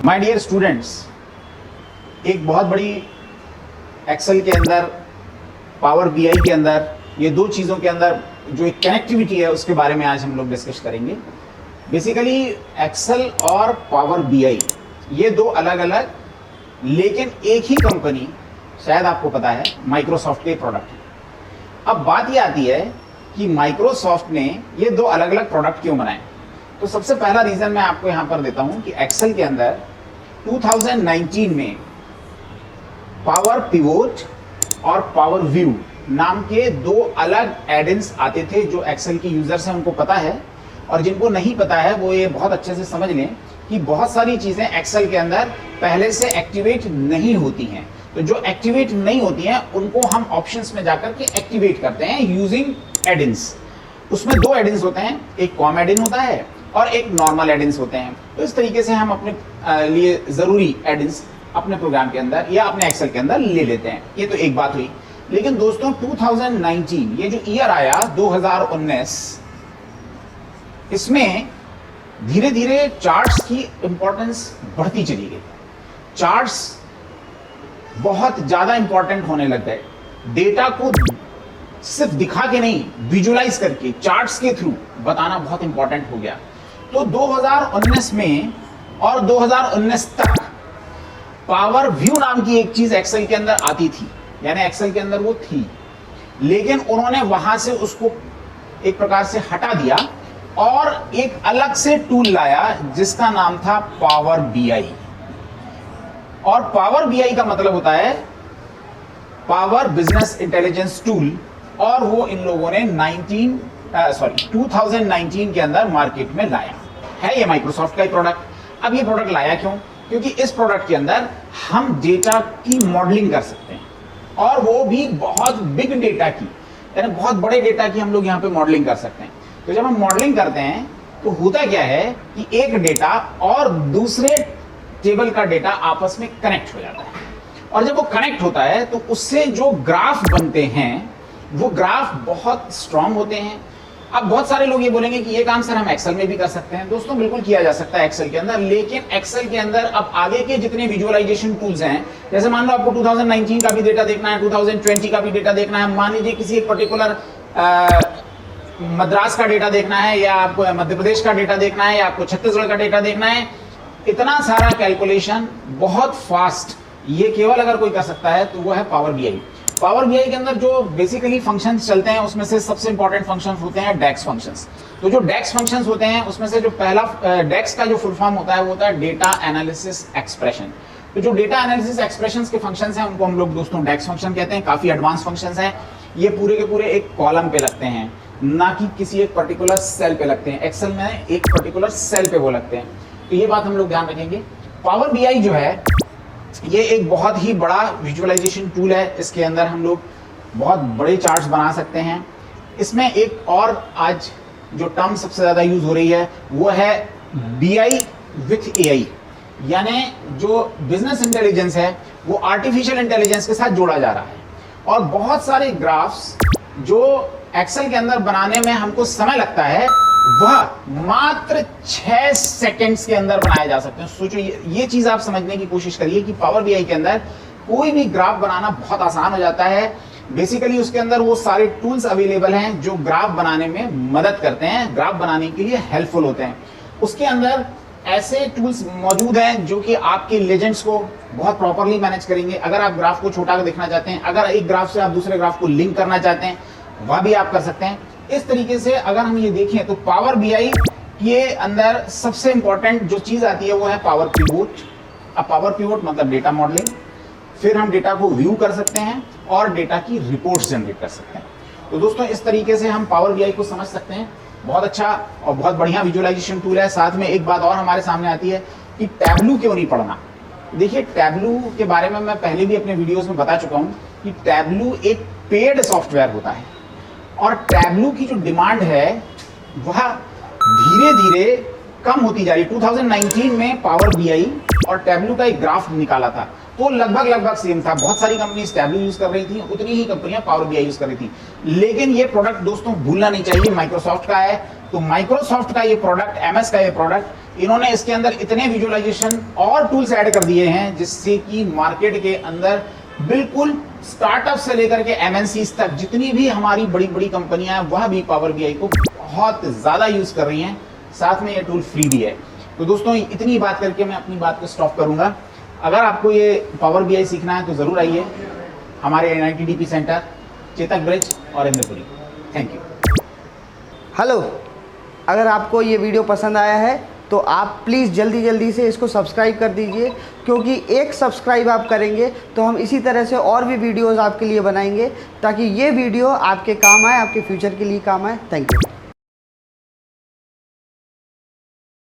My dear students, एक बहुत बड़ी एक्सेल के अंदर, पावर बीआई के अंदर, ये दो चीज़ों के अंदर जो एक कनेक्टिविटी है उसके बारे में आज हम लोग डिस्कस करेंगे। बेसिकली एक्सेल और पावर बीआई ये दो अलग अलग लेकिन एक ही कंपनी, शायद आपको पता है, माइक्रोसॉफ्ट के प्रोडक्ट है। अब बात ये आती है कि माइक्रोसॉफ्ट ने ये दो अलग अलग प्रोडक्ट क्यों बनाए। तो सबसे पहला रीजन मैं आपको यहां पर देता हूं कि एक्सेल के अंदर 2019 में पावर पिवोट और पावर व्यू नाम के दो अलग एड-इन्स आते थे। जो एक्सेल के यूजर्स हैं उनको पता है, और जिनको नहीं पता है वो ये बहुत अच्छे से समझ लें कि बहुत सारी चीजें एक्सेल के अंदर पहले से एक्टिवेट नहीं होती हैं। तो जो एक्टिवेट नहीं होती हैं उनको हम ऑप्शंस में जाकर के एक्टिवेट करते हैं यूजिंग एड-इन्स। उसमें दो एड-इन्स होते हैं, एक कॉम एड-इन होता है और एक नॉर्मल एड-इन्स होते हैं। तो इस तरीके से हम अपने लिए जरूरी एड-इन्स अपने प्रोग्राम के अंदर या अपने एक्सेल के अंदर ले लेते हैं। ये तो एक बात हुई। लेकिन दोस्तों 2019 ये जो ईयर आया 2019, इसमें धीरे धीरे चार्ट्स की इंपॉर्टेंस बढ़ती चली गई। चार्ट्स बहुत ज्यादा इंपॉर्टेंट होने लग गए। डेटा को सिर्फ दिखा के नहीं, विजुअलाइज करके चार्ट्स के थ्रू बताना बहुत इंपॉर्टेंट हो गया। तो 2019 में और 2019 तक पावर व्यू नाम की एक चीज एक्सेल के अंदर आती थी, यानी एक्सेल के अंदर वो थी, लेकिन उन्होंने वहां से उसको एक प्रकार से हटा दिया और एक अलग से टूल लाया जिसका नाम था पावर बीआई। और पावर बीआई का मतलब होता है पावर बिजनेस इंटेलिजेंस टूल, और वो इन लोगों ने 2019 के अंदर मार्केट में लाया है। ये माइक्रोसॉफ्ट का ही प्रोडक्ट। अब ये प्रोडक्ट लाया क्यों? क्योंकि इस प्रोडक्ट के अंदर हम डेटा की मॉडलिंग कर सकते हैं, और वो भी बहुत बिग डेटा की, यानी बहुत बड़े डेटा की हम लोग यहाँ पे मॉडलिंग कर सकते हैं। तो जब हम मॉडलिंग करते हैं तो होता क्या है कि एक डेटा और दूसरे टेबल का डेटा आपस में कनेक्ट हो जाता है, और जब वो कनेक्ट होता है तो उससे जो ग्राफ बनते हैं वो ग्राफ बहुत स्ट्रांग होते हैं। अब बहुत सारे लोग ये बोलेंगे कि ये काम सर हम एक्सेल में भी कर सकते हैं। दोस्तों बिल्कुल किया जा सकता है एक्सेल के अंदर, लेकिन एक्सेल के अंदर अब आगे के जितने विजुअलाइजेशन टूल्स हैं, जैसे मान लो आपको 2019 का भी डेटा देखना है, 2020 का भी डेटा देखना है, मान लीजिए किसी एक पर्टिकुलर मद्रास का डेटा देखना है, या आपको मध्य प्रदेश का डेटा देखना है, या आपको छत्तीसगढ़ का डेटा देखना है, इतना सारा कैलकुलेशन बहुत फास्ट ये केवल अगर कोई कर सकता है तो वो है पावर बीआई। पावर बीआई के अंदर जो बेसिकली फंक्शंस चलते हैं उसमें से सबसे इंपॉर्टेंट फंक्शंस होते हैं डेक्स फंक्शंस। तो जो डेक्स फंक्शंस होते हैं उसमें से जो पहला डेक्स का जो फुल फॉर्म होता है वो होता है डेटा एनालिसिस एक्सप्रेशन। तो जो डेटा एनालिसिस एक्सप्रेशंस के फंक्शंस हैं उनको हम लोग दोस्तों डेक्स फंक्शन कहते हैं। काफी एडवांस फंक्शंस हैं। ये पूरे के पूरे एक कॉलम पे लगते हैं, ना कि किसी एक पर्टिकुलर सेल पे लगते हैं। एक्सेल में एक पर्टिकुलर सेल पे वो लगते हैं। तो ये बात हम लोग ध्यान रखेंगे। पावर बीआई जो है ये एक बहुत ही बड़ा विजुअलाइजेशन टूल है। इसके अंदर हम लोग बहुत बड़े चार्ट्स बना सकते हैं। इसमें एक और आज जो टर्म सबसे ज्यादा यूज हो रही है वो है बीआई विथ एआई, यानी जो बिजनेस इंटेलिजेंस है वो आर्टिफिशियल इंटेलिजेंस के साथ जोड़ा जा रहा है। और बहुत सारे ग्राफ्स जो एक्सेल के अंदर बनाने में हमको समय लगता है वह मात्र 6 सेकंड्स के अंदर बनाए जा सकते हैं। सोचो, ये चीज आप समझने की कोशिश करिए कि पावर बीआई के अंदर कोई भी ग्राफ बनाना बहुत आसान हो जाता है। बेसिकली उसके अंदर वो सारे टूल्स अवेलेबल हैं जो ग्राफ बनाने में मदद करते हैं, ग्राफ बनाने के लिए हेल्पफुल होते हैं। उसके अंदर ऐसे टूल्स मौजूद हैं जो कि आपके लेजेंड्स को बहुत प्रॉपरली मैनेज करेंगे। अगर आप ग्राफ को छोटा देखना चाहते हैं, अगर एक ग्राफ से आप दूसरे ग्राफ को लिंक करना चाहते हैं, वह भी आप कर सकते हैं। इस तरीके से अगर हम ये देखें तो पावर बीआई के अंदर सबसे इंपॉर्टेंट जो चीज आती है वो है पावर पिवोट। अब पावर पिवोट मतलब डेटा मॉडलिंग, फिर हम डेटा को व्यू कर सकते हैं और डेटा की रिपोर्ट्स जनरेट कर सकते हैं। तो दोस्तों इस तरीके से हम पावर बीआई को समझ सकते हैं। बहुत अच्छा और बहुत बढ़िया विजुअलाइजेशन टूल है। साथ में एक बात और हमारे सामने आती है कि टैबलू क्यों नहीं पढ़ना। देखिए, टैबलू के बारे में मैं पहले भी अपने वीडियोस में बता चुका हूं कि टैबलू एक पेड सॉफ्टवेयर होता है, और टैबलू की जो डिमांड है वह धीरे धीरे कम होती जा रही। 2019 में पावर बीआई और टैबलू का एक ग्राफ निकाला था तो लगभग सेम था। बहुत सारी कंपनीज टैबलू यूज कर रही थी, उतनी ही कंपनियां पावर बीआई यूज कर रही थी। लेकिन ये प्रोडक्ट दोस्तों भूलना नहीं चाहिए, माइक्रोसॉफ्ट का है। तो माइक्रोसॉफ्ट का ये प्रोडक्ट, एमएस का ये प्रोडक्ट इन्होंने इसके अंदर इतने विजुअलाइजेशन और टूल्स ऐड कर दिए हैं जिससे कि मार्केट के अंदर बिल्कुल स्टार्टअप से लेकर के एमएनसीज तक जितनी भी हमारी बड़ी बड़ी कंपनियां हैं वह भी पावर बीआई को बहुत ज़्यादा यूज़ कर रही हैं। साथ में ये टूल फ्री भी है। तो दोस्तों इतनी बात करके मैं अपनी बात को स्टॉप करूंगा। अगर आपको ये पावर बीआई सीखना है तो ज़रूर आइए हमारे NITDP सेंटर, चेतक ब्रिज और इंद्रपुरी। Thank you. हेलो, अगर आपको ये वीडियो पसंद आया है तो आप प्लीज़ जल्दी से इसको सब्सक्राइब कर दीजिए, क्योंकि एक सब्सक्राइब आप करेंगे तो हम इसी तरह से और भी वीडियोस आपके लिए बनाएंगे ताकि ये वीडियो आपके काम आए, आपके फ्यूचर के लिए काम आए। Thank you.